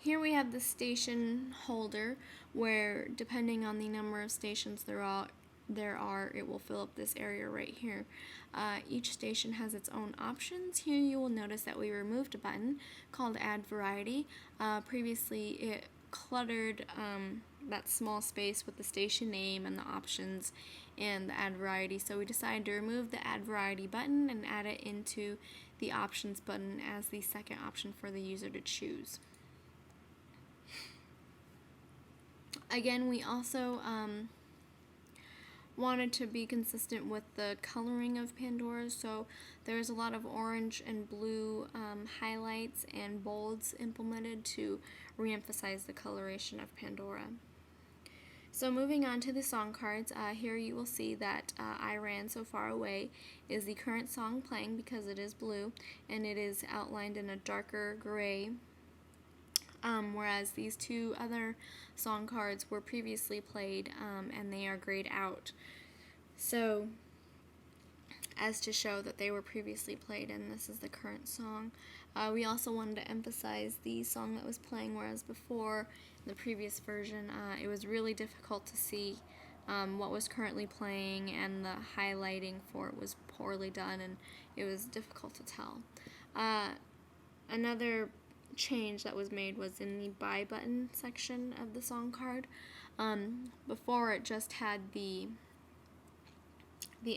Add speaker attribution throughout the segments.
Speaker 1: Here we have the station holder, where depending on the number of stations there are, it will fill up this area right here. Each station has its own options. Here you will notice that we removed a button called Add Variety. Previously it cluttered that small space with the station name and the options and the Add Variety, so we decided to remove the Add Variety button and add it into the Options button as the second option for the user to choose. Again, we also wanted to be consistent with the coloring of Pandora, so there's a lot of orange and blue highlights and bolds implemented to re-emphasize the coloration of Pandora. So moving on to the song cards, here you will see that I Ran So Far Away is the current song playing because it is blue, and it is outlined in a darker gray, whereas these two other song cards were previously played and they are grayed out, so as to show that they were previously played and this is the current song. We also wanted to emphasize the song that was playing, whereas before, in the previous version, it was really difficult to see what was currently playing, and the highlighting for it was poorly done and it was difficult to tell. Another change that was made was in the buy button section of the song card. Before it just had the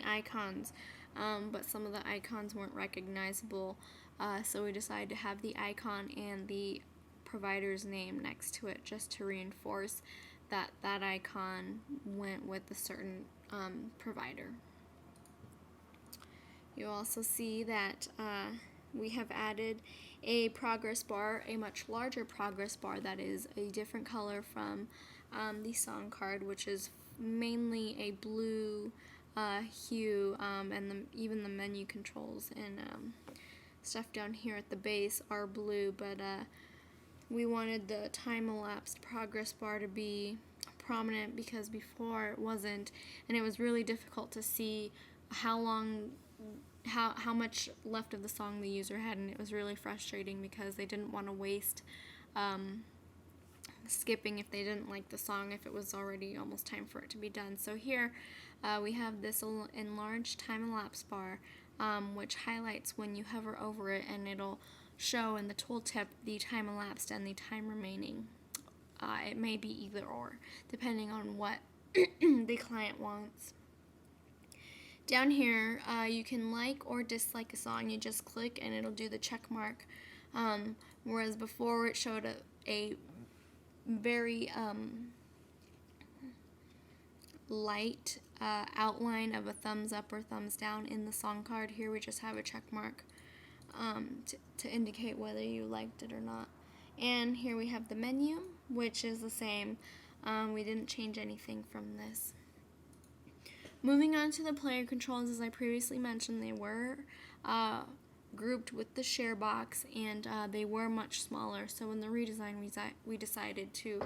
Speaker 1: icons, but some of the icons weren't recognizable, so we decided to have the icon and the provider's name next to it just to reinforce that that icon went with a certain provider. You also see that we have added a progress bar, a much larger progress bar that is a different color from the song card, which is mainly a blue hue, and even the menu controls and stuff down here at the base are blue, but we wanted the time-elapsed progress bar to be prominent because before it wasn't, and it was really difficult to see how much left of the song the user had, and it was really frustrating because they didn't want to waste skipping if they didn't like the song if it was already almost time for it to be done. So here we have this enlarged time-elapse bar, which highlights when you hover over it, and it'll show in the tooltip the time elapsed and the time remaining. It may be either or, depending on what the client wants. Down here, you can like or dislike a song. You just click and it'll do the check mark, whereas before it showed a very light outline of a thumbs up or thumbs down in the song card. Here we just have a check mark to indicate whether you liked it or not. And here we have the menu, which is the same. We didn't change anything from this. Moving on to the player controls, as I previously mentioned, they were grouped with the share box, and they were much smaller. So in the redesign, we decided to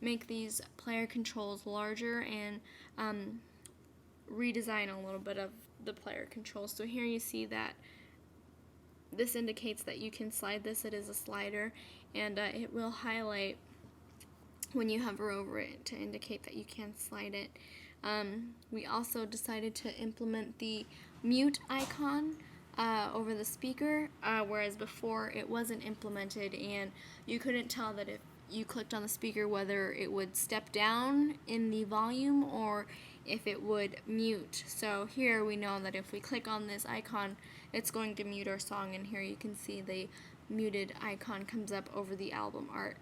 Speaker 1: make these player controls larger and redesign a little bit of the player controls. So here you see that this indicates that you can slide this. It is a slider, and it will highlight when you hover over it to indicate that you can slide it. We also decided to implement the mute icon over the speaker, whereas before it wasn't implemented, and you couldn't tell that if you clicked on the speaker whether it would step down in the volume or if it would mute. So here we know that if we click on this icon, it's going to mute our song, and here you can see the muted icon comes up over the album art.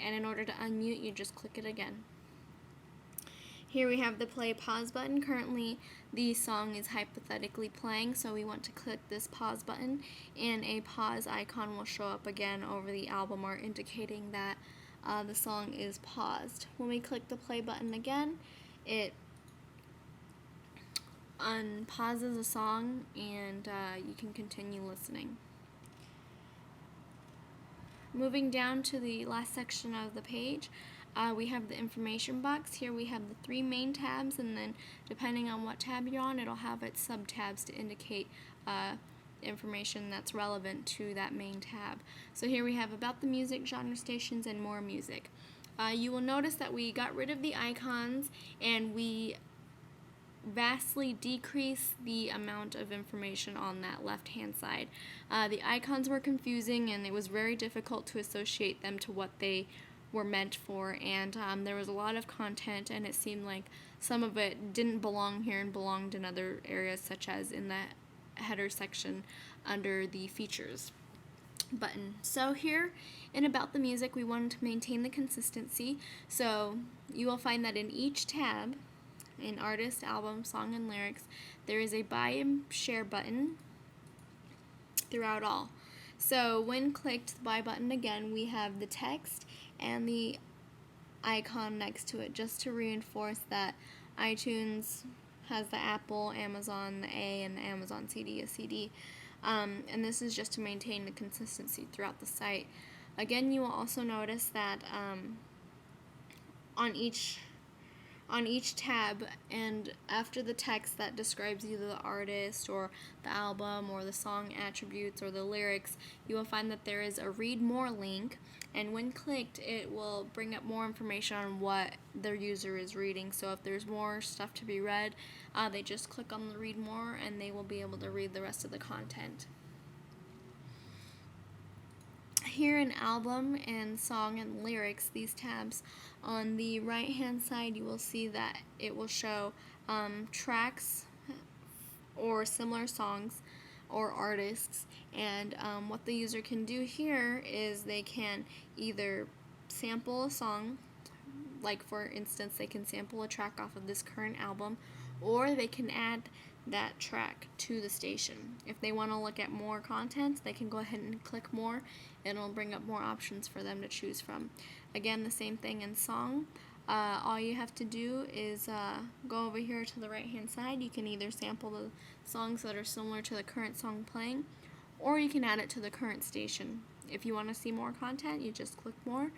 Speaker 1: And in order to unmute, you just click it again. Here we have the play pause button. Currently the song is hypothetically playing, so we want to click this pause button, and a pause icon will show up again over the album art indicating that the song is paused. When we click the play button again, it unpauses the song, and you can continue listening. Moving down to the last section of the page, we have the information box. Here we have the three main tabs, and then depending on what tab you're on, it'll have its sub-tabs to indicate information that's relevant to that main tab. So here we have about the music, genre stations, and more music. You will notice that we got rid of the icons and we vastly decrease the amount of information on that left-hand side. The icons were confusing and it was very difficult to associate them to what they were meant for, and there was a lot of content and it seemed like some of it didn't belong here and belonged in other areas, such as in the header section under the features button. So here in About the Music, we wanted to maintain the consistency, so you will find that in each tab, in Artist, Album, Song, and Lyrics, there is a Buy and Share button throughout all. So when clicked the Buy button again, we have the text and the icon next to it, just to reinforce that iTunes has the Apple, Amazon the A, and the Amazon CD a CD. And this is just to maintain the consistency throughout the site. Again, you will also notice that on each tab, and after the text that describes either the artist or the album or the song attributes or the lyrics, you will find that there is a Read More link, and when clicked it will bring up more information on what their user is reading. So if there's more stuff to be read, they just click on the Read More and they will be able to read the rest of the content. Here in Album and Song and Lyrics, these tabs, on the right hand side you will see that it will show tracks or similar songs or artists, and what the user can do here is they can either sample a song, like for instance they can sample a track off of this current album, or they can add that track to the station. If they want to look at more content, they can go ahead and click more and it'll bring up more options for them to choose from. Again, the same thing in Song. All you have to do is go over here to the right hand side. You can either sample the songs that are similar to the current song playing, or you can add it to the current station. If you want to see more content, you just click more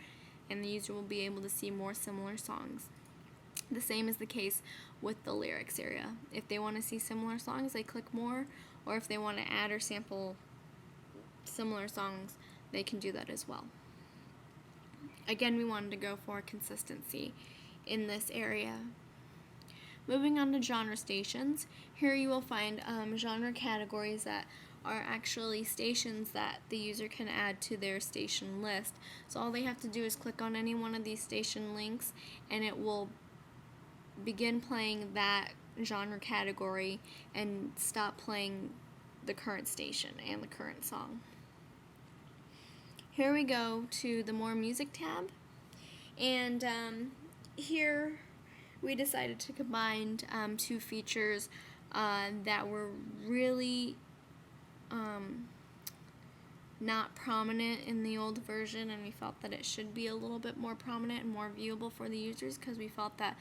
Speaker 1: and the user will be able to see more similar songs. The same is the case with the lyrics area. If they want to see similar songs, they click more, or if they want to add or sample similar songs, they can do that as well. Again, we wanted to go for consistency in this area. Moving on to genre stations, here you will find genre categories that are actually stations that the user can add to their station list. So all they have to do is click on any one of these station links and it will begin playing that genre category and stop playing the current station and the current song. Here we go to the More Music tab, and here we decided to combine two features that were really not prominent in the old version, and we felt that it should be a little bit more prominent and more viewable for the users because we felt that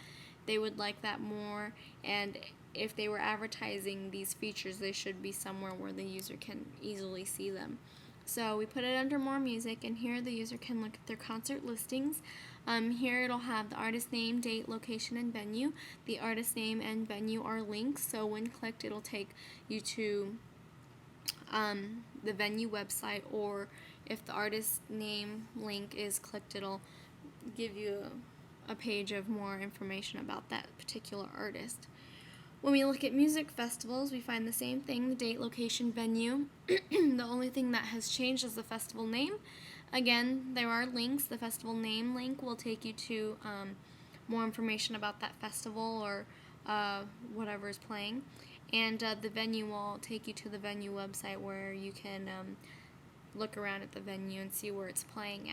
Speaker 1: they would like that more, and if they were advertising these features, they should be somewhere where the user can easily see them. So we put it under More Music, and here the user can look at their concert listings. Here it'll have the artist name, date, location, and venue. The artist name and venue are links, so when clicked it'll take you to the venue website, or if the artist name link is clicked, it'll give you a page of more information about that particular artist. When we look at music festivals, we find the same thing, the date, location, venue. The only thing that has changed is the festival name. Again, there are links. The festival name link will take you to more information about that festival or whatever is playing. And the venue will take you to the venue website where you can look around at the venue and see where it's playing at.